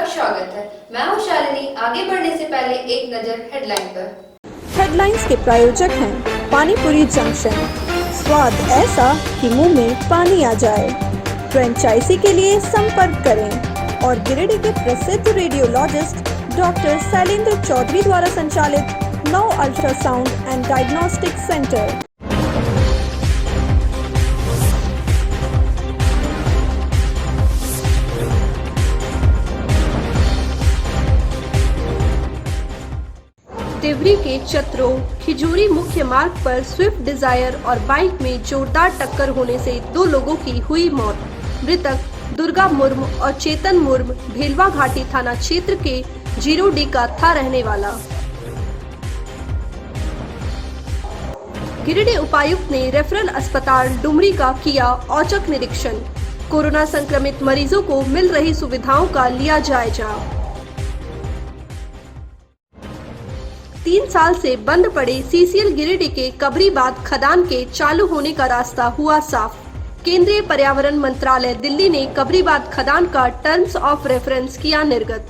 आपका स्वागत है। मैं हूं शालिनी। आगे बढ़ने से पहले एक नजर हेडलाइन पर। हेडलाइंस के प्रायोजक हैं पानीपुरी जंक्शन, स्वाद ऐसा कि मुंह में पानी आ जाए। फ्रेंचाइजी के लिए संपर्क करें। और गिरिडीह के प्रसिद्ध रेडियोलॉजिस्ट डॉक्टर शैलेंद्र चौधरी द्वारा संचालित 9 ultrasound and diagnostic centre. Devri के चतरो खिजूरी मुख्य मार्ग पर स्विफ्ट डिजायर और बाइक में जोरदार टक्कर होने से 2 लोगों की हुई मौत। मृतक दुर्गा मुर्म और चेतन मुर्म भेलवा घाटी थाना क्षेत्र के जीरोडी का था रहने वाला। गिरिडीह उपायुक्त ने रेफरल अस्पताल डुमरी का किया औचक निरीक्षण। कोरोना संक्रमित मरीजों को मिल रही सुविधाओं का लिया जायजा। 3 साल से बंद पड़े सीसीएल गिरिडीह के कबरीबाद खदान के चालू होने का रास्ता हुआ साफ। केंद्रीय पर्यावरण मंत्रालय दिल्ली ने कबरीबाद खदान का टर्म्स ऑफ रेफरेंस किया निर्गत।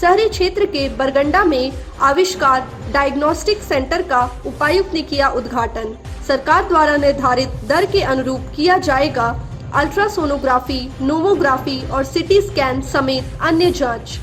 शहरी क्षेत्र के बरगंडा में आविष्कार डायग्नोस्टिक सेंटर का उपायुक्त ने किया उद्घाटन। सरकार द्वारा निर्धारित दर के अनुरूप किया जाएगा अल्ट्रासोनोग्राफी, नोमोग्राफी और सिटी स्कैन समेत अन्य जांच।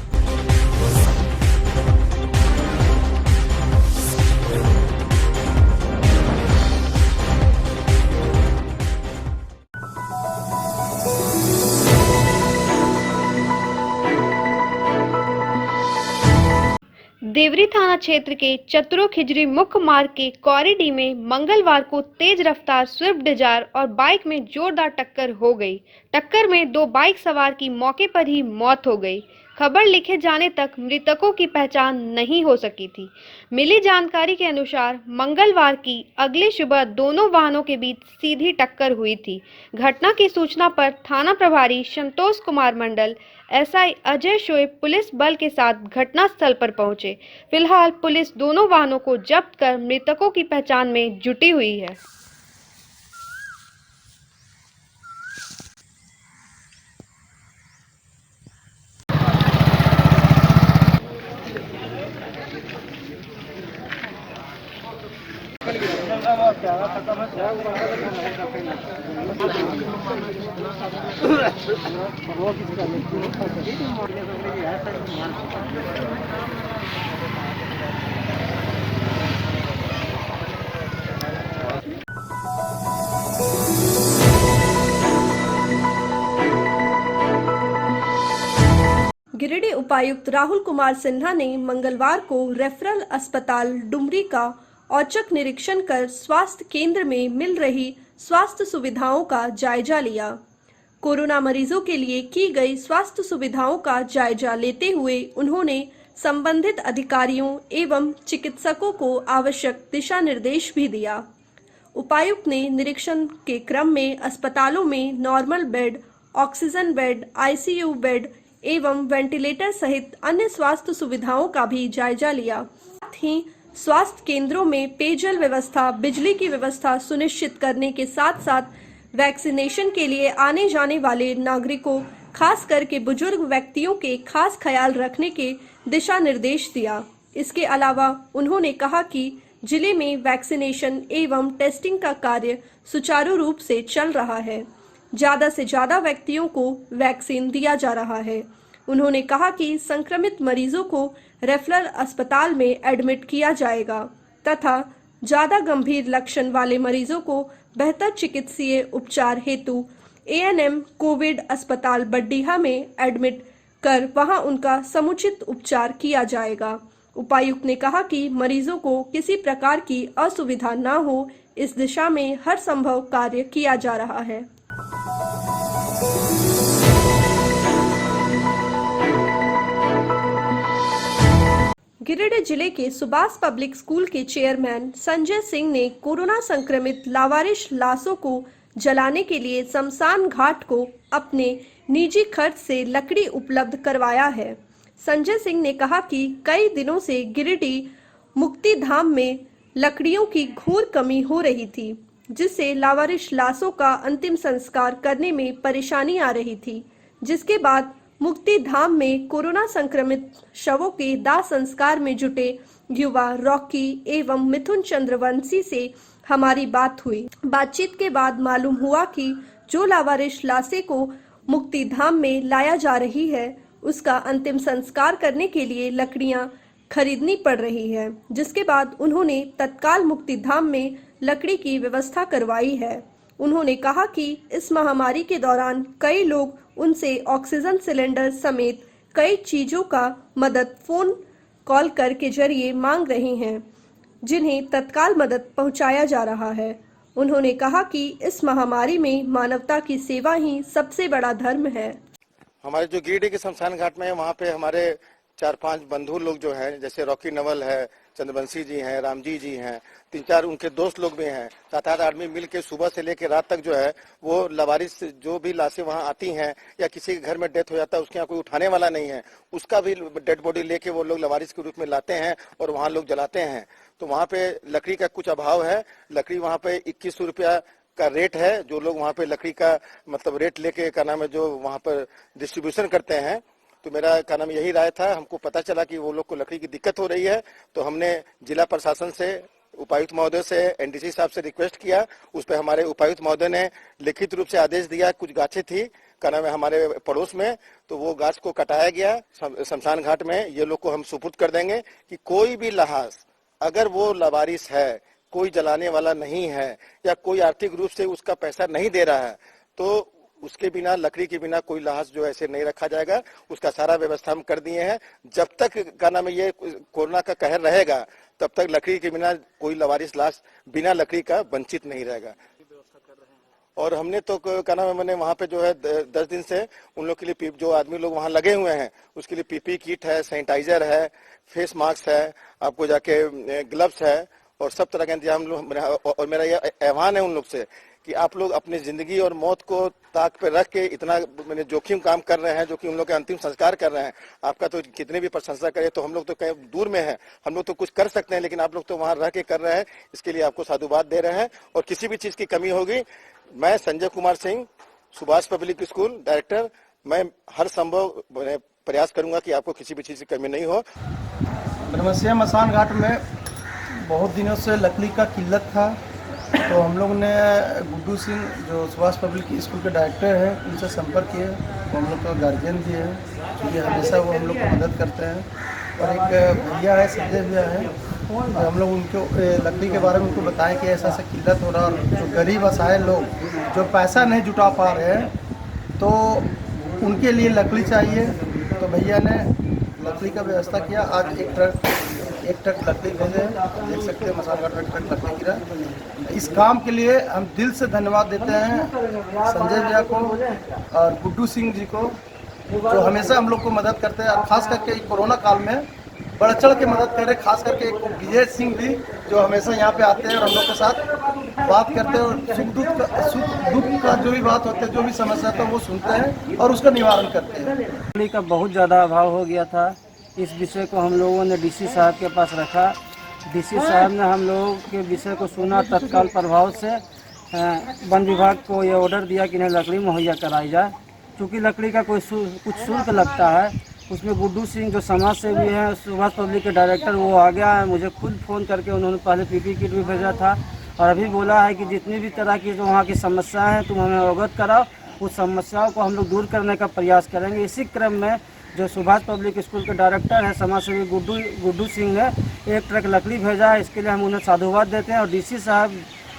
देवरी थाना क्षेत्र के चतरो खिजरी मुख्य मार्ग के कॉरिडी में मंगलवार को तेज रफ्तार स्विफ्ट डिजायर और बाइक में जोरदार टक्कर हो गई। टक्कर में 2 बाइक सवार की मौके पर ही मौत हो गई। खबर लिखे जाने तक मृतकों की पहचान नहीं हो सकी थी। मिली जानकारी के अनुसार मंगलवार की अगली सुबह दोनों वाहनों के बीच सीधी टक्कर हुई थी। घटना की सूचना पर थाना प्रभारी संतोष कुमार मंडल, एसआई अजय शोएब पुलिस बल के साथ घटनास्थल पर पहुंचे। फिलहाल पुलिस दोनों वाहनों को जब्त कर मृतकों की पहचान में जुटी हुई है। गिरिडीह उपायुक्त राहुल कुमार सिन्हा ने मंगलवार को रेफरल अस्पताल डुमरी का औचक निरीक्षण कर स्वास्थ्य केंद्र में मिल रही स्वास्थ्य सुविधाओं का जायजा लिया। कोरोना मरीजों के लिए की गई स्वास्थ्य सुविधाओं का जायजा लेते हुए उन्होंने संबंधित अधिकारियों एवं चिकित्सकों को आवश्यक दिशा निर्देश भी दिया। उपायुक्त ने निरीक्षण के क्रम में अस्पतालों में normal bed, oxygen bed, ICU bed एवं वेंटिलेटर सहित अन्य स्वास्थ्य सुविधाओं का भी जायजा लिया। साथ ही स्वास्थ्य केंद्रों में पेयजल व्यवस्था, बिजली की व्यवस्था सुनिश्चित करने के साथ साथ वैक्सीनेशन के लिए आने जाने वाले नागरिकों, खास करके बुजुर्ग व्यक्तियों के खास ख्याल रखने के दिशा निर्देश दिया। इसके अलावा उन्होंने कहा कि जिले में वैक्सीनेशन एवं टेस्टिंग का कार्य सुचारू रूप से चल रहा है। ज़्यादा से ज़्यादा व्यक्तियों को वैक्सीन दिया जा रहा है। उन्होंने कहा कि संक्रमित मरीजों को रेफरल अस्पताल में एडमिट किया जाएगा तथा ज़्यादा गंभीर लक्षण वाले मरीजों को बेहतर चिकित्सीय उपचार हेतु एएनएम कोविड अस्पताल बड्डीहा में एडमिट कर वहां उनका समुचित उपचार किया जाएगा। उपायुक्त ने कहा कि मरीजों को किसी प्रकार की असुविधा न हो, इस दिशा में हर संभव कार्य किया जा रहा है। गिरिडीह जिले के सुभाष पब्लिक स्कूल के चेयरमैन संजय सिंह ने कोरोना संक्रमित लावारिश लाशों को जलाने के लिए शमशान घाट को अपने निजी खर्च से लकड़ी उपलब्ध करवाया है। संजय सिंह ने कहा कि कई दिनों से गिरिडीह मुक्ति धाम में लकड़ियों की घोर कमी हो रही थी, जिससे लावारिश लाशों का अंतिम संस्कार करने में परेशानी आ रही थी। जिसके बाद मुक्ति धाम में कोरोना संक्रमित शवों के दाह संस्कार में जुटे युवा रॉकी एवं मिथुन चंद्रवंशी से हमारी बात हुई। बातचीत के बाद मालूम हुआ कि जो लावारिश लाशें को मुक्ति धाम में लाया जा रही है, उसका अंतिम संस्कार करने के लिए लकड़ियां खरीदनी पड़ रही है, जिसके बाद उन्होंने तत्काल मुक्ति धाम में लकड़ी की व्यवस्था करवाई है। उन्होंने कहा कि इस महामारी के दौरान कई लोग उनसे ऑक्सीजन सिलेंडर समेत कई चीजों का मदद फोन कॉल कर के जरिए मांग रहे हैं, जिन्हें तत्काल मदद पहुंचाया जा रहा है। उन्होंने कहा कि इस महामारी में मानवता की सेवा ही सबसे बड़ा धर्म है। हमारे जो गिरिडीह के शमशान घाट में है, वहाँ पे हमारे 4-5 बंधु लोग जो हैं, जैसे रॉकी नवल है, चंद्रवंशी जी हैं, रामजी जी हैं, 3-4 उनके दोस्त लोग भी हैं, 7-8 आदमी मिल के सुबह से लेकर रात तक जो है वो लवारिस जो भी लाशें वहाँ आती हैं या किसी के घर में डेथ हो जाता है, उसके यहाँ कोई उठाने वाला नहीं है, उसका भी डेड बॉडी लेके वो लोग लवारिस के रूप में लाते हैं और वहाँ लोग जलाते हैं। तो वहाँ पे लकड़ी का कुछ अभाव है। लकड़ी वहाँ पे 2100 रुपया का रेट है। जो लोग वहाँ पे लकड़ी का मतलब रेट लेके का नाम है जो वहाँ पर डिस्ट्रीब्यूशन करते हैं, तो मेरा का नाम यही राय था। हमको पता चला कि वो लोग को लकड़ी की दिक्कत हो रही है, तो हमने जिला प्रशासन से, उपायुक्त महोदय से, एनडीसी साहब से रिक्वेस्ट किया। उस पर हमारे उपायुक्त महोदय ने लिखित रूप से आदेश दिया। कुछ गाछें थी का नाम है हमारे पड़ोस में, तो वो गाछ को कटाया गया शमशान घाट में। ये लोग को हम सुपुर्द कर देंगे कि कोई भी लाश अगर वो लवारिस है, कोई जलाने वाला नहीं है या कोई आर्थिक रूप से उसका पैसा नहीं दे रहा है, तो उसके बिना, लकड़ी के बिना कोई लाश जो ऐसे नहीं रखा जाएगा। उसका सारा व्यवस्था हम कर दिए हैं। जब तक का नाम है ये कोरोना का कहर रहेगा, तब तक लकड़ी के बिना कोई लवारिस लाश बिना लकड़ी का वंचित नहीं रहेगा। और हमने तो क्या नाम है, मैंने वहाँ पे जो है 10 दिन से उन लोग के लिए जो आदमी लोग वहाँ लगे हुए हैं उसके लिए पीपी किट है, सैनिटाइजर है, फेस मास्क है, आपको जाके ग्लव्स है और सब तरह के इंतजाम लोग। और मेरा ये आह्वान है उन लोग से कि आप लोग अपनी जिंदगी और मौत को ताक पे रख के इतना मैंने जोखिम काम कर रहे हैं, जो कि उन लोग के अंतिम संस्कार कर रहे हैं। आपका तो कितने भी प्रशंसा करे तो हम लोग तो कहीं दूर में हैं, हम लोग तो कुछ कर सकते हैं, लेकिन आप लोग तो वहाँ रह के कर रहे हैं। इसके लिए आपको साधुवाद दे रहे हैं। और किसी भी चीज की कमी होगी, मैं Sanjay Kumar Singh, Subhash public school director, मैं हर संभव प्रयास करूंगा कि आपको किसी भी चीज की कमी नहीं हो। ब्रह्मस्या मसान घाट में बहुत दिनों से लकड़ी का किल्लत था, तो हम लोग ने गुड्डू सिंह जो सुभाष पब्लिक स्कूल के डायरेक्टर हैं उनसे संपर्क किए। तो हम लोग का गार्जियन भी है, क्योंकि हमेशा वो हम लोग को मदद करते हैं। और एक भैया है, संजय भैया है, तो हम लोग उनको लकड़ी के बारे में उनको बताएं कि ऐसा ऐसा किल्लत हो रहा है। और जो गरीब असहाय लोग जो पैसा नहीं जुटा पा रहे हैं, तो उनके लिए लकड़ी चाहिए। तो भैया ने लकड़ी का व्यवस्था किया। आज एक ट्रक लकड़ी भेजे, देख सकते हैं मसान घाट में एक ट्रक लकड़ी गिरा। इस काम के लिए हम दिल से धन्यवाद देते हैं संजय भैया को और गुड्डू सिंह जी को, जो हमेशा हम लोग को मदद करते हैं। और खास करके कोरोना काल में बढ़ चढ़ के मदद कर रहे। खास करके विजय सिंह भी जो हमेशा यहाँ पे आते हैं और हम लोग के साथ बात करते हैं और सुख दुख का जो भी बात होते है, जो भी समस्या था वो सुनते हैं और उसका निवारण करते हैं। लकड़ी का बहुत ज़्यादा अभाव हो गया था। इस विषय को हम लोगों ने डीसी साहब के पास रखा। डीसी साहब ने हम लोगों के विषय को सुना। तत्काल प्रभाव से वन विभाग को ये ऑर्डर दिया कि इन्हें लकड़ी मुहैया कराई जाए। क्योंकि लकड़ी का कुछ शुल्क लगता है। उसमें गुड्डू सिंह जो समाज सेवी हैं, सुभाष पब्लिक के डायरेक्टर, वो आ गया है। मुझे खुद फ़ोन करके उन्होंने पहले पीपी किट भी भेजा था और अभी बोला है कि जितनी भी तरह की जो वहाँ की समस्याएं हैं तुम हमें अवगत कराओ। उस समस्याओं को हम लोग दूर करने का प्रयास करेंगे। इसी क्रम में जो सुभाष पब्लिक स्कूल के डायरेक्टर है, समाज सेवी गुड्डू सिंह है, एक ट्रक लकड़ी भेजा है। इसके लिए हम उन्हें साधुवाद देते हैं। और डीसी साहब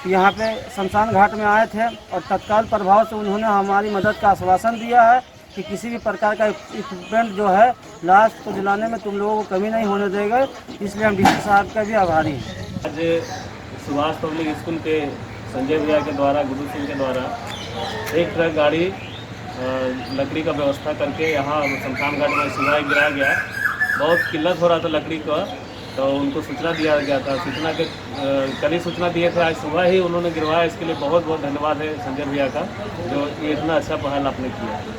यहाँ पे शमशान घाट में आए थे और तत्काल प्रभाव से उन्होंने हमारी मदद का आश्वासन दिया है कि किसी भी प्रकार का इक्विपमेंट जो है लाश को जलाने में तुम लोगों को कमी नहीं होने देगा। इसलिए हम डीसी साहब का भी आभारी हैं। आज सुभाष पब्लिक स्कूल के संजय भैया के द्वारा, गुड्डू सिंह के द्वारा एक ट्रक गाड़ी लकड़ी का व्यवस्था करके यहाँ शमशान घाट में सुबह गिरा गया। बहुत किल्लत हो रहा था लकड़ी का, तो उनको सूचना दिया गया था। सूचना के कल ही सूचना दिए थे, आज सुबह ही उन्होंने गिरवाया। इसके लिए बहुत बहुत धन्यवाद है संजय भैया का, जो ये इतना अच्छा पहल आपने किया।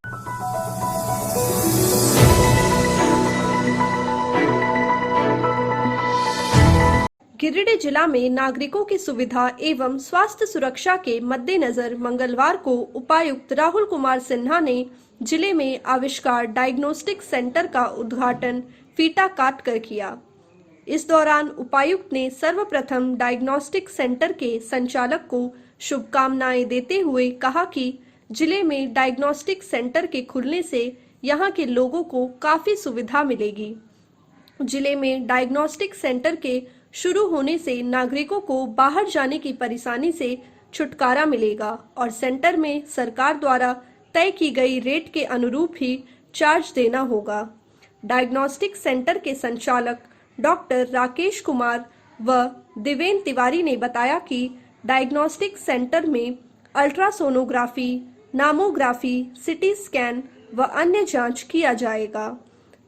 गिरिडीह जिला में नागरिकों की सुविधा एवं स्वास्थ्य सुरक्षा के मद्देनजर मंगलवार को उपायुक्त राहुल कुमार सिन्हा ने जिले में आविष्कार डायग्नोस्टिक सेंटर का उद्घाटन फीता काट कर किया। इस दौरान उपायुक्त ने सर्वप्रथम डायग्नोस्टिक सेंटर के संचालक को शुभकामनाएं देते हुए कहा कि जिले में डायग्नोस्टिक सेंटर के खुलने से यहां के लोगों को काफी सुविधा मिलेगी। जिले में डायग्नोस्टिक सेंटर के शुरू होने से नागरिकों को बाहर जाने की परेशानी से छुटकारा मिलेगा और सेंटर में सरकार द्वारा तय की गई रेट के अनुरूप ही चार्ज देना होगा। डायग्नोस्टिक सेंटर के संचालक डॉक्टर राकेश कुमार व दिवेन तिवारी ने बताया कि डायग्नोस्टिक सेंटर में अल्ट्रासोनोग्राफी, नामोग्राफी, सिटी स्कैन व अन्य जांच किया जाएगा।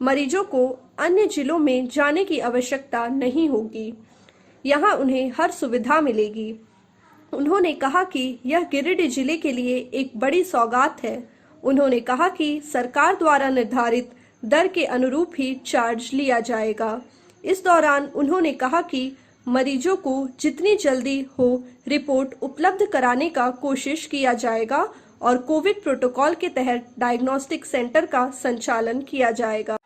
मरीजों को अन्य जिलों में जाने की आवश्यकता नहीं होगी। यहां उन्हें हर सुविधा मिलेगी। उन्होंने कहा कि यह गिरिडीह जिले के लिए एक बड़ी सौगात है। उन्होंने कहा कि सरकार द्वारा निर्धारित दर के अनुरूप ही चार्ज लिया जाएगा। इस दौरान उन्होंने कहा कि मरीजों को जितनी जल्दी हो रिपोर्ट उपलब्ध कराने का कोशिश किया जाएगा और कोविड प्रोटोकॉल के तहत डायग्नोस्टिक सेंटर का संचालन किया जाएगा।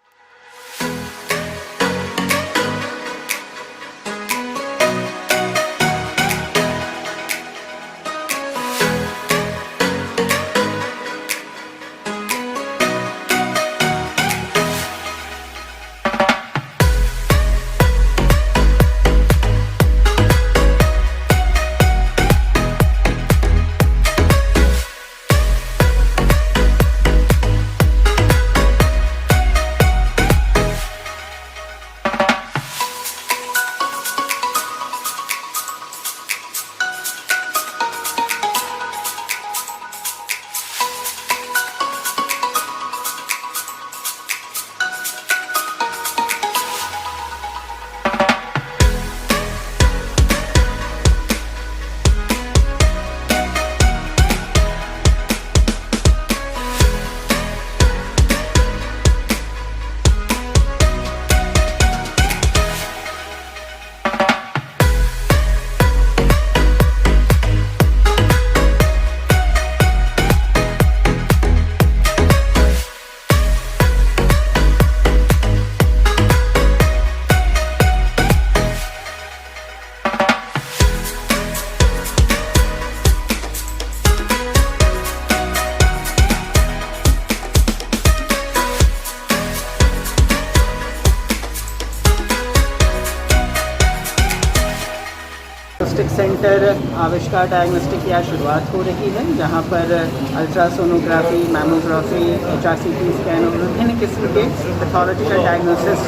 डायग्नोस्टिक सेंटर आविष्कार डायग्नोस्टिक की आज शुरुआत हो रही है, जहां पर अल्ट्रासोनोग्राफी, मैमोग्राफी, HRCT स्कैन और विभिन्न किस्म के पैथोलॉजिकल डायग्नोसिस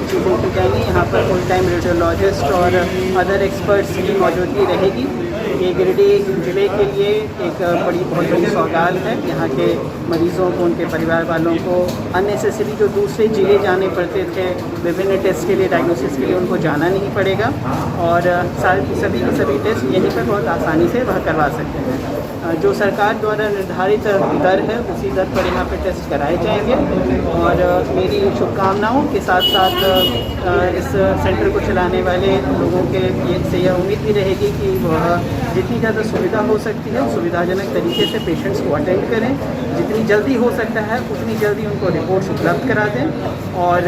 चीज़ें की जाएंगी। यहाँ पर फुल टाइम रेडियोलॉजिस्ट और अदर एक्सपर्ट्स की मौजूदगी रहेगी। ये गिरिडीह जिले के लिए एक बहुत बड़ी सौगात है। यहाँ के मरीज़ों को, उनके परिवार वालों को अननेसेसरी जो दूसरे जिले जाने पड़ते थे विभिन्न टेस्ट के लिए, डायग्नोसिस के लिए, उनको जाना नहीं पड़ेगा और सभी के सभी टेस्ट यहीं पर बहुत आसानी से वह करवा सकते हैं। जो सरकार द्वारा निर्धारित दर है उसी दर पर यहाँ पे टेस्ट कराए जाएंगे और मेरी शुभकामनाओं के साथ साथ इस सेंटर को चलाने वाले लोगों के से यह उम्मीद भी रहेगी कि वह जितनी ज़्यादा सुविधा हो सकती है सुविधाजनक तरीके से पेशेंट्स को अटेंड करें, जितनी जल्दी हो सकता है उतनी जल्दी उनको रिपोर्ट्स उपलब्ध करा दें और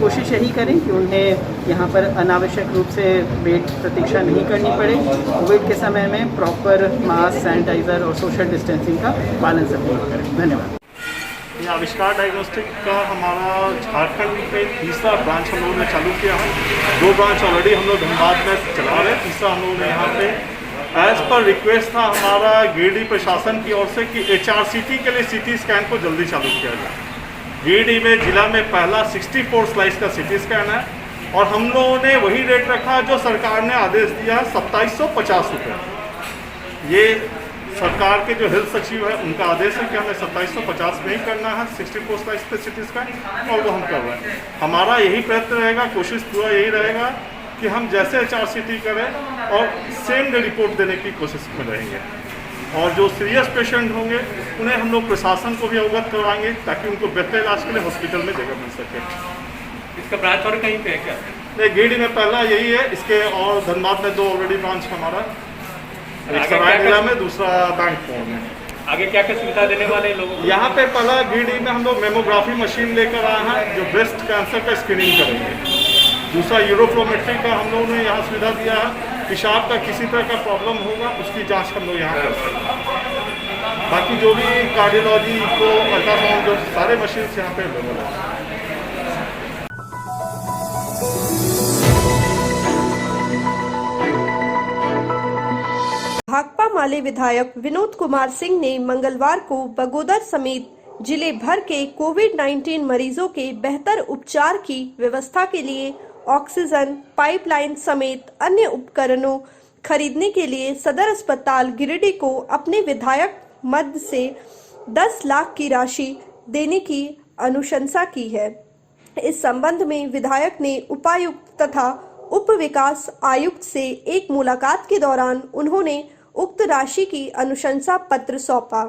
कोशिश यही करें कि उन्हें यहाँ पर अनावश्यक रूप से वेट प्रतीक्षा नहीं करनी पड़े। कोविड के समय में प्रॉपर मास्क, सैनिटाइज़र और सोशल डिस्टेंसिंग का पालन सभी करें। धन्यवाद। ये आविष्कार डायग्नोस्टिक का हमारा झारखंड में तीसरा ब्रांच हम लोगों ने चालू किया है। 2 ब्रांच ऑलरेडी हम लोग धनबाद में चला रहे हैं, तीसरा हम लोगों ने यहाँ पे एज पर रिक्वेस्ट था हमारा गिरिडीह प्रशासन की ओर से कि HRCT के लिए CT स्कैन को जल्दी चालू किया जाए। गिरिडीह में जिला में पहला 64 स्लाइस का CT स्कैन है और हम लोगों ने वही रेट रखा जो सरकार ने आदेश दिया है, 2750 रुपये। ये सरकार के जो हेल्थ सचिव है उनका आदेश है कि हमें 2750 में ही करना है 64 स्लाइस पे CT स्कैन और वो हम कर रहे हैं। हमारा यही प्रयत्न रहेगा, कोशिश पूरा यही रहेगा कि हम जैसे HRCT करें और सेम डे रिपोर्ट देने की कोशिश में रहेंगे और जो सीरियस पेशेंट होंगे उन्हें हम लोग प्रशासन को भी अवगत करवाएंगे ताकि उनको बेहतर इलाज के लिए हॉस्पिटल में जगह मिल सके। इसका ब्रांच और कहीं पे है क्या? नहीं, गिरिडीह में पहला यही है, इसके और धनबाद में 2 ऑलरेडी ब्रांच हमारा, एक सरायकेला में, दूसरा बैंकपुर में। आगे क्या क्या सुविधा देने वाले हैं लोगों को? यहाँ पे पहला गिरिडीह में हम लोग मेमोग्राफी मशीन लेकर आए हैं जो ब्रेस्ट कैंसर का स्क्रीनिंग करेंगे। दूसरा यूरोफ्लोमेट्री का हम लोगों ने यहाँ सुविधा दिया है। पेशाब का किसी तरह का प्रॉब्लम होगा उसकी जांच हम लोग यहाँ कर सकते हैं। बाकी जो भी कार्डियोलॉजी को अल्ट्रासाउंड जो सारे मशीन यहाँ पे अवेलेबल है। भाकपा माले विधायक विनोद कुमार सिंह ने मंगलवार को बगोदर समेत जिले भर के कोविड-19 मरीजों के बेहतर उपचार की व्यवस्था के लिए ऑक्सीजन पाइपलाइन समेत अन्य उपकरणों खरीदने के लिए सदर अस्पताल गिरिडीह को अपने विधायक मद से 10 लाख की राशि देने की अनुशंसा की है। इस संबंध में विधायक ने उपायुक्त तथा उप विकास आयुक्त से एक मुलाकात के दौरान उन्होंने उक्त राशि की अनुशंसा पत्र सौंपा।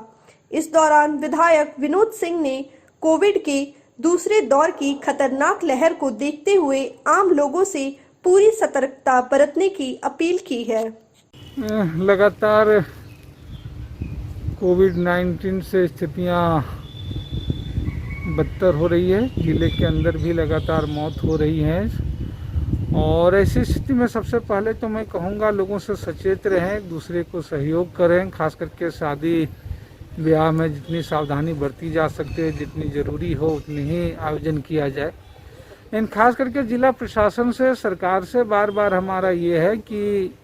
इस दौरान विधायक विनोद सिंह ने कोविड के दूसरे दौर की खतरनाक लहर को देखते हुए आम लोगों से पूरी सतर्कता बरतने की अपील की है। लगातार कोविड-19 से स्थितियां बदतर हो रही है। जिले के अंदर भी लगातार मौत हो रही है और ऐसी स्थिति में सबसे पहले तो मैं कहूँगा लोगों से सचेत रहें, एक दूसरे को सहयोग करें। खास करके शादी ब्याह में जितनी सावधानी बरती जा सकती है, जितनी ज़रूरी हो उतनी ही आयोजन किया जाए। इन खास करके जिला प्रशासन से, सरकार से बार बार हमारा ये है कि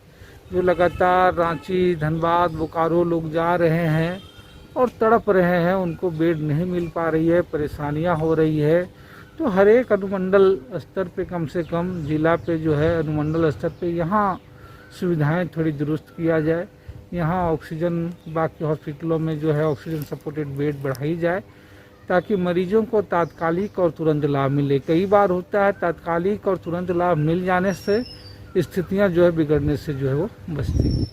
जो लगातार रांची, धनबाद, बोकारो लोग जा रहे हैं और तड़प रहे हैं, उनको बेड नहीं मिल पा रही है, परेशानियां हो रही है, तो हर एक अनुमंडल स्तर पे कम से कम जिला पे जो है अनुमंडल स्तर पे यहाँ सुविधाएं थोड़ी दुरुस्त किया जाए। यहाँ ऑक्सीजन बाकी हॉस्पिटलों में जो है ऑक्सीजन सपोर्टेड बेड बढ़ाई जाए ताकि मरीजों को तात्कालिक और तुरंत लाभ मिले। कई बार होता है तात्कालिक और तुरंत लाभ मिल जाने से स्थितियां जो है बिगड़ने से जो है वो बचती हैं।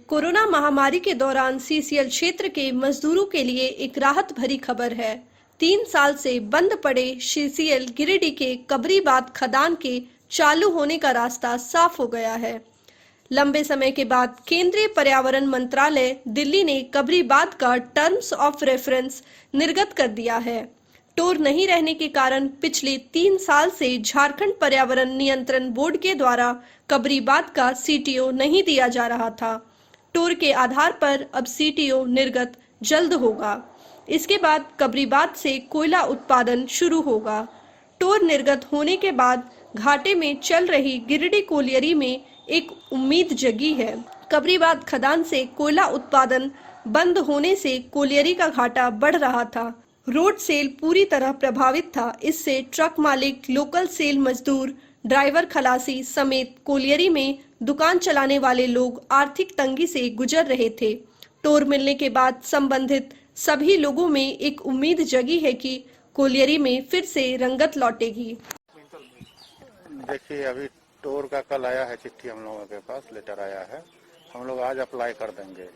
कोरोना महामारी के दौरान सीसीएल क्षेत्र के मजदूरों के लिए एक राहत भरी खबर है। 3 साल से बंद पड़े सीसीएल गिरिडीह के कबरीबाद खदान के चालू होने का रास्ता साफ हो गया है। लंबे समय के बाद केंद्रीय पर्यावरण मंत्रालय दिल्ली ने कबरीबाद का टर्म्स ऑफ रेफरेंस निर्गत कर दिया है। टोर नहीं रहने के कारण पिछले 3 साल से झारखंड पर्यावरण नियंत्रण बोर्ड के द्वारा कबरीबाद का सीटीओ नहीं दिया जा रहा था। टोर के आधार पर अब सीटीओ निर्गत जल्द होगा। इसके बाद कबरीबाद से कोयला उत्पादन शुरू होगा। टोर निर्गत होने के बाद घाटे में चल रही गिरिडीह कोलियरी में एक उम्मीद जगी है। कबरीबाद खदान से कोयला उत्पादन बंद होने से कोलियरी का घाटा बढ़ रहा था। रोड सेल पूरी तरह प्रभावित था। इससे ट्रक मालिक, लोकल सेल मजदूर, ड्राइवर, खलासी समेत कोलियरी में दुकान चलाने वाले लोग आर्थिक तंगी से गुजर रहे थे। टोर मिलने के बाद संबंधित सभी लोगों में एक उम्मीद जगी है कि कोलियरी में फिर से रंगत लौटेगी। देखिए, अभी टोर का कल आया है चिट्ठी, हम लोगों के पास लेटर आया है। हम लोग आज अप्लाई कर देंगे।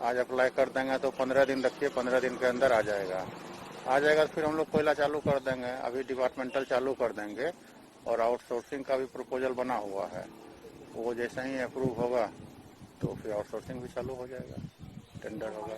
आज अप्लाई कर देंगे तो 15 दिन रखिए, 15 दिन के अंदर आ जाएगा। तो फिर हम लोग कोयला चालू कर देंगे। अभी डिपार्टमेंटल चालू कर देंगे और आउटसोर्सिंग का भी प्रपोजल बना हुआ है। वो जैसे ही अप्रूव होगा तो फिर आउटसोर्सिंग भी चालू हो जाएगा, टेंडर होगा।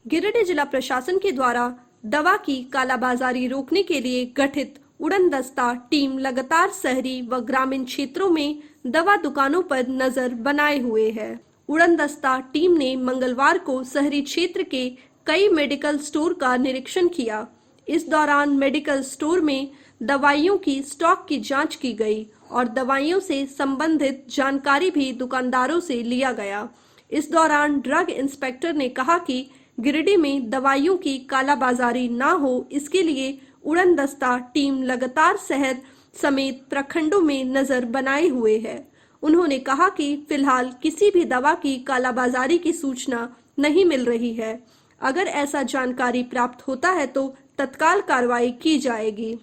गिरिडीह जिला प्रशासन के द्वारा दवा की कालाबाजारी रोकने के लिए गठित उड़न दस्ता टीम लगातार शहरी व ग्रामीण क्षेत्रों में दवा दुकानों पर नजर बनाए हुए है। उड़न दस्ता टीम ने मंगलवार को शहरी क्षेत्र के कई मेडिकल स्टोर का निरीक्षण किया। इस दौरान मेडिकल स्टोर में दवाइयों की स्टॉक की जांच की गई और दवाइयों से संबंधित जानकारी भी दुकानदारों से लिया गया। इस दौरान ड्रग इंस्पेक्टर ने कहा कि गिरिडीह में दवाइयों की कालाबाजारी ना हो, इसके लिए उड़न दस्ता टीम लगातार शहर समेत प्रखंडों में नजर बनाए हुए है। उन्होंने कहा कि फिलहाल किसी भी दवा की कालाबाजारी की सूचना नहीं मिल रही है। अगर ऐसा जानकारी प्राप्त होता है तो तत्काल कार्रवाई की जाएगी।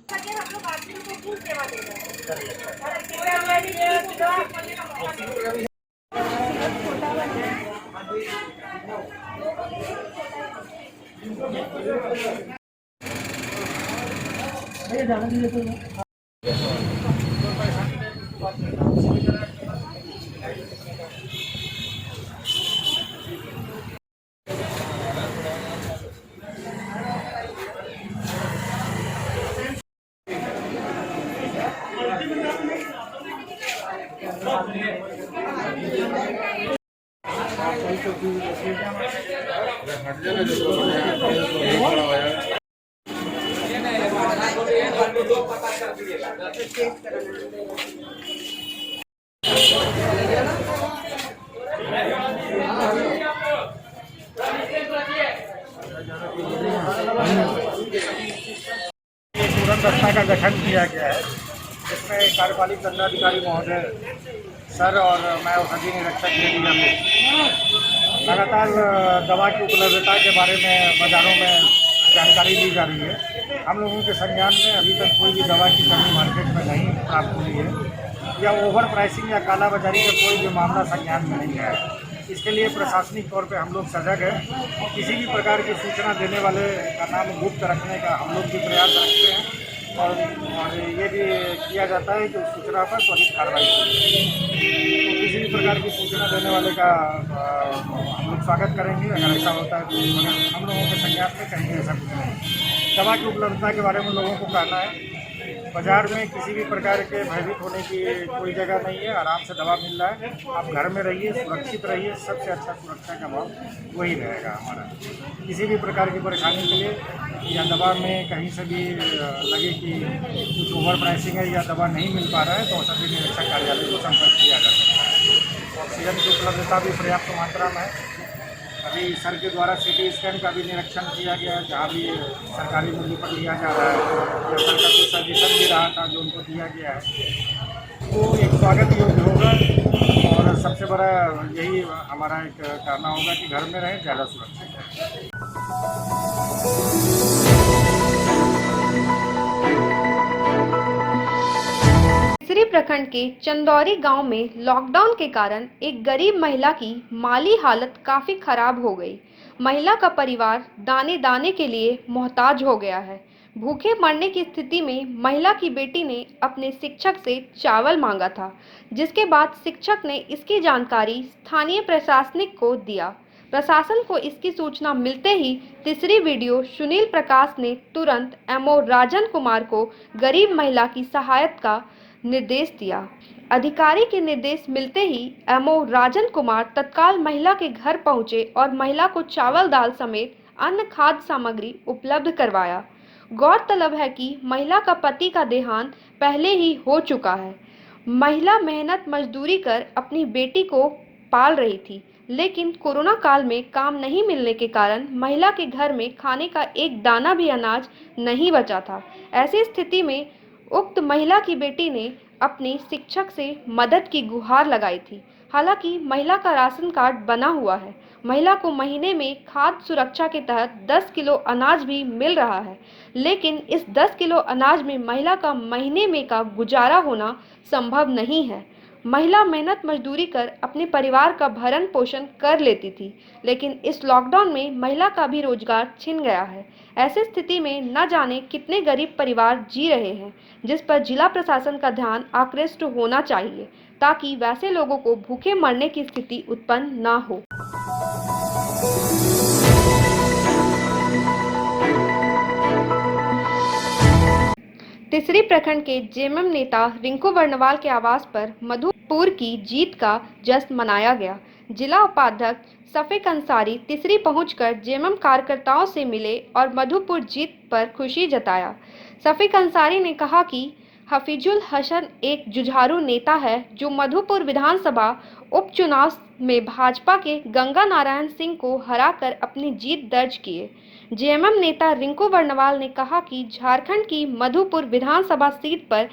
तुरंत रचना का गठन किया गया है, जिसमें कार्यपालिक दंडाधिकारी महोदय सर और मैं औषधि निरीक्षक लगातार दवा की उपलब्धता के बारे में बाज़ारों में जानकारी दी जा रही है। हम लोगों के संज्ञान में अभी तक कोई भी दवा की कमी मार्केट में नहीं प्राप्त हुई है या ओवर प्राइसिंग या कालाबाजारी का कोई भी मामला संज्ञान में नहीं है। इसके लिए प्रशासनिक तौर पे हम लोग सजग हैं। किसी भी प्रकार की सूचना देने वाले का नाम गुप्त रखने का हम लोग भी प्रयास रखते हैं और ये भी किया जाता है कि उस सूचना पर त्वरित कार्रवाई की। तो किसी भी प्रकार की सूचना देने वाले का हम लोग स्वागत करेंगे। अगर ऐसा होता है तो हम लोगों के संज्ञान में कहीं ऐसा कुछ नहीं। दवा की उपलब्धता के बारे में लोगों को कहना है, बाजार में किसी भी प्रकार के भयभीत होने की कोई जगह नहीं है। आराम से दवा मिल रहा है, आप घर में रहिए, सुरक्षित रहिए। सबसे अच्छा सुरक्षा का भाव वही रहेगा हमारा। किसी भी प्रकार की परेशानी के लिए या दवा में कहीं से भी लगे कि कुछ ओवर प्राइसिंग है या दवा नहीं मिल पा रहा है तो औषधि निरीक्षक कार्यालय को संपर्क किया जा सकता है। ऑक्सीजन की उपलब्धता भी पर्याप्त मात्रा में है। अभी सर के द्वारा सीटी स्कैन का भी निरीक्षण किया गया है, जहाँ भी सरकारी मूल्य पर लिया जा रहा है या सर का कुछ सजेशन भी रहा था जो उनको दिया गया है, वो एक स्वागत योग्य होगा। और सबसे बड़ा यही हमारा एक कहना होगा कि घर में रहें, ज़्यादा सुरक्षित रहें। टिसरी प्रखंड के चंदौरी गांव में लॉकडाउन के कारण एक गरीब महिला की माली हालत काफी खराब हो गई। महिला का परिवार दाने दाने के लिए मोहताज हो गया है। भूखे मरने की स्थिति में महिला की बेटी ने अपने शिक्षक से चावल मांगा था, जिसके बाद शिक्षक ने इसकी जानकारी स्थानीय प्रशासनिक को दिया। प्रशासन को इसकी सूचना मिलते ही तीसरी वीडियो सुनील प्रकाश ने तुरंत एमओ राजन कुमार को गरीब महिला की सहायता का निर्देश दिया। अधिकारी के निर्देश मिलते ही एमओ राजन कुमार तत्काल महिला के घर पहुंचे और महिला को चावल दाल समेत अन्य खाद्य सामग्री उपलब्ध करवाया। गौरतलब है कि महिला का पति का देहांत पहले ही हो चुका है। महिला मेहनत मजदूरी कर अपनी बेटी को पाल रही थी, लेकिन कोरोना काल में काम नहीं मिलने के कारण महिला के घर में खाने का एक दाना भी अनाज नहीं बचा था। ऐसी स्थिति में उक्त महिला की बेटी ने अपने शिक्षक से मदद की गुहार लगाई थी। हालांकि महिला का राशन कार्ड बना हुआ है। महिला को महीने में खाद्य सुरक्षा के तहत 10 किलो अनाज भी मिल रहा है, लेकिन इस 10 किलो अनाज में महिला का महीने में का गुजारा होना संभव नहीं है। महिला मेहनत मजदूरी कर अपने परिवार का भरण पोषण कर लेती थी, लेकिन इस लॉकडाउन में महिला का भी रोजगार छिन गया है। ऐसी स्थिति में न जाने कितने गरीब परिवार जी रहे हैं, जिस पर जिला प्रशासन का ध्यान आकृष्ट होना चाहिए, ताकि वैसे लोगों को भूखे मरने की स्थिति उत्पन्न न हो। टिसरी प्रखंड के जेएमएम नेता रिंकू वर्णवाल के आवास पर मधुपुर की जीत का जश्न मनाया गया। जिला उपाध्यक्ष सफीक अंसारी टिसरी पहुंचकर जेएमएम कार्यकर्ताओं से मिले और मधुपुर जीत पर खुशी जताया। सफीक अंसारी ने कहा कि हफीजुल हसन एक जुझारू नेता है जो मधुपुर विधानसभा उपचुनाव में भाजपा के गंगा नारायण सिंह को हराकर अपनी जीत दर्ज किए। जेएमएम नेता रिंकू वर्णवाल ने कहा कि झारखंड की मधुपुर विधानसभा सीट पर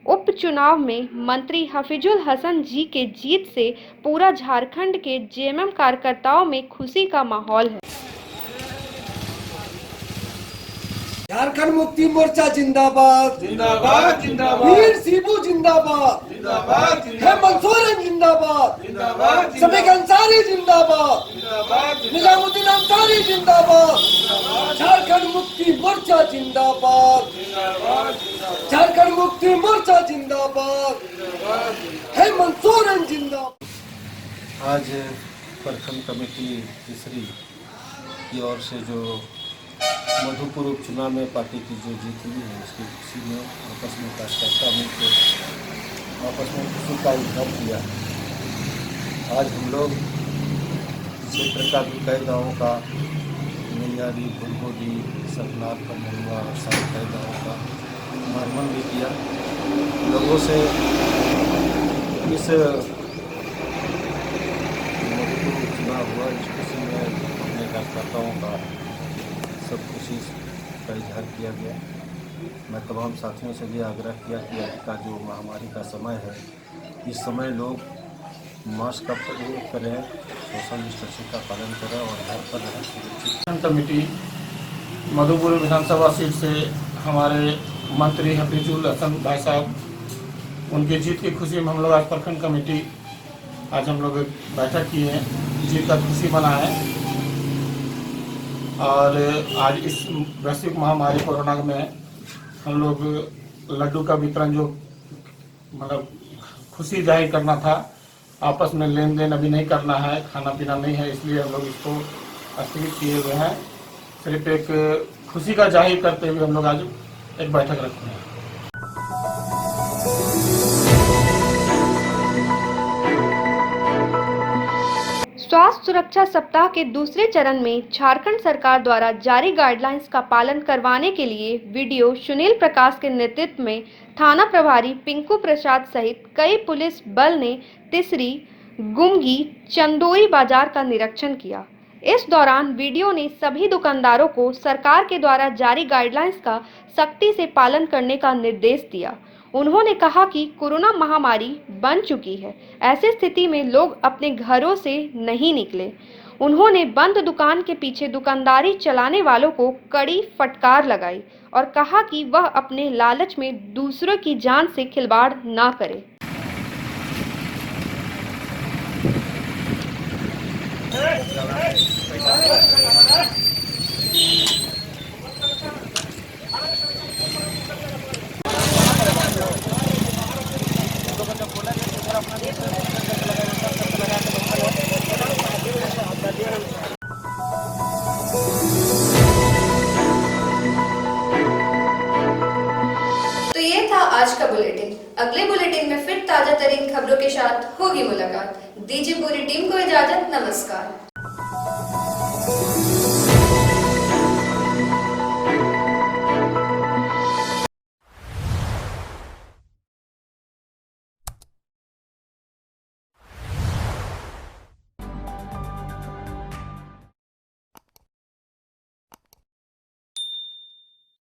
उपचुनाव में मंत्री हफीजुल हसन जी के जीत से पूरा झारखंड के जेएमएम कार्यकर्ताओं में खुशी का माहौल है। झारखंड मुक्ति मोर्चा जिंदाबाद जिंदाबाद जिंदाबाद, वीर शिबू जिंदाबाद जिंदाबाद, हेमंत सोरेन जिंदाबाद जिंदाबाद, समीक अंसारी जिंदाबाद जिंदाबाद, निजामुद्दीन अंसारी जिंदाबाद, झारखंड मुक्ति मोर्चा जिंदाबाद जिंदाबाद, झारखंड मुक्ति मोर्चा जिंदाबाद, हेमंत सोरेन जिंदाबाद। आज प्रखंड कमेटी तीसरी की ओर से जो मधुपुर उपचुनाव में पार्टी की जो जीत हुई है उसकी खुशी में आपस में कार्यकर्ता मिलकर आपस में खुशी का इजहार किया। आज हम लोग क्षेत्र का भी कई गाँवों का मिलियारी, भुलबोदी, सकनाथ, कमरुआ और सारे कई गाँवों का भ्रमण भी किया। लोगों से इस मधुपुर उपचुनाव हुआ इस खुशी में अपने कार्यकर्ताओं का सब खुशी का इजहार किया गया। मैं तमाम साथियों से भी आग्रह किया कि आज का जो महामारी का समय है इस समय लोग मास्क का प्रयोग करें, सोशल डिस्टेंसिंग का पालन करें और घर पर रहें सुरक्षित। कमेटी मधुपुर विधानसभा सीट से हमारे मंत्री हफीजुल हसन भाई साहब, उनकी जीत की खुशी में हम लोग आज प्रखंड कमेटी आज हम लोग बैठक की है, जीत का खुशी मनाए है। और आज इस वैश्विक महामारी कोरोना में हम लोग लड्डू का वितरण जो मतलब खुशी जाहिर करना था, आपस में लेन देन अभी नहीं करना है, खाना पीना नहीं है, इसलिए हम लोग इसको स्थगित किए हुए हैं। सिर्फ एक खुशी का जाहिर करते हुए हम लोग आज एक बैठक रखते हैं। स्वास्थ्य सुरक्षा सप्ताह के दूसरे चरण में झारखंड सरकार द्वारा जारी गाइडलाइंस का पालन करवाने के लिए वीडियो सुनील प्रकाश के नेतृत्व में थाना प्रभारी पिंकू प्रसाद सहित कई पुलिस बल ने तीसरी, गुमगी, चंदोई बाजार का निरीक्षण किया। इस दौरान वीडियो ने सभी दुकानदारों को सरकार के द्वारा जारी गाइडलाइंस का सख्ती से पालन करने का निर्देश दिया। उन्होंने कहा कि कोरोना महामारी बन चुकी है, ऐसी स्थिति में लोग अपने घरों से नहीं निकले। उन्होंने बंद दुकान के पीछे दुकानदारी चलाने वालों को कड़ी फटकार लगाई और कहा कि वह अपने लालच में दूसरों की जान से खिलवाड़ ना करे। तो ये था आज का बुलेटिन। अगले बुलेटिन में फिर ताजा तरीन खबरों के साथ होगी मुलाकात। दीजिए पूरी टीम को इजाजत। नमस्कार।